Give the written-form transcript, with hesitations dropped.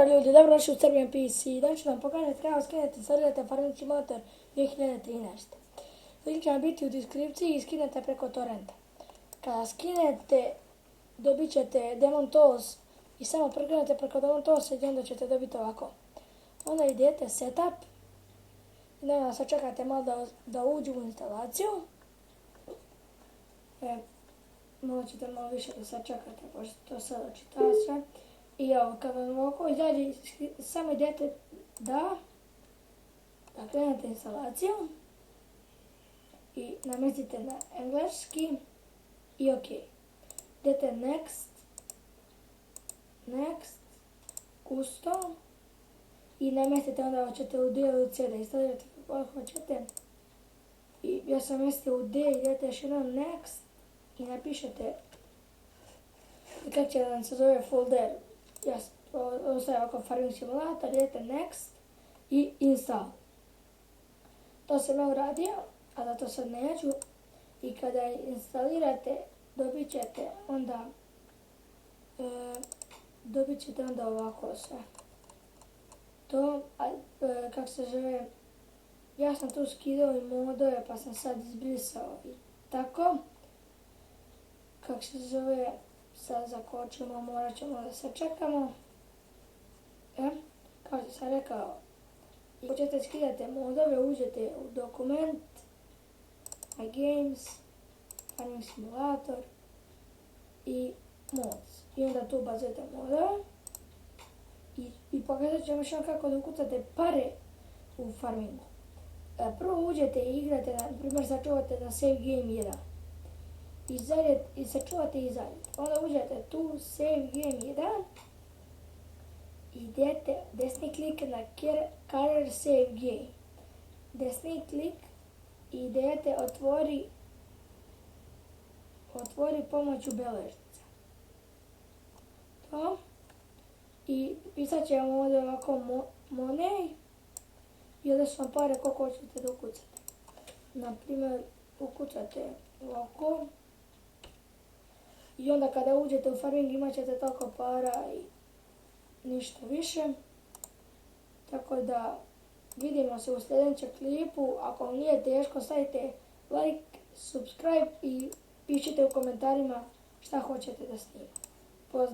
Pozdrav ljudi, dobrodošli u Serbian PC. Danas ću vam pokazati kako skinete i instalirate Farming Simulator 2013. Link će vam biti u deskripciji i skinete preko torrenta. Kada skinete, dobit ćete Demon Tools i samo prekrenete preko Demon Tools i onda ćete dobiti ovako. Onda idete setup i onda sačekate malo da uđu u instalaciju. Malo ćete malo više da sačekate, pošto to sada čita sve. I evo, kad vam ovako izađe, samo idete da krenete instalaciju i namestite na engleski i OK. Idete next, custom i namestite onda hoćete u D ili C da instalirate kako hoćete. I ja sam namestio u D, idete još jednom next i napišete i kako će vam se zove folder. Ja ostaje ovako Farming Simulator, idete next i install. To sam ja uradio, a da to sad neću. I kada instalirate, dobit ćete onda ovako sve. To, kako se zove, ja sam tu skidao i modove pa sam sad izbrisao i tako. Kako se zove, sad zakočimo, morat ćemo da se čekamo. Kao što sam rekao, hoćete skidate modove, uđete u dokument, My Games, Farming Simulator i Mods. I onda tu ubacujete modove. I pokazat ću vam još kako da ukucate pare u farmingu. Prvo uđete i igrate, na primjer sačuvate na Save Game 1. I sačuvate i izađete. Onda uđete tu, Save Game 1. Idete desni klik na Career Save Game. Desni klik i idete otvori pomoću beležnica. To. I pisat će vam ovdje ovako money. I ovdje su vam pare koliko hoćete da ukucate. Naprimjer, ukucate ovako. I onda kada uđete u farming imat ćete toliko para i ništa više. Tako da vidimo se u sljedećem klipu. Ako vam nije teško stavite like, subscribe i pišite u komentarima šta hoćete da snimam. Pozdrav!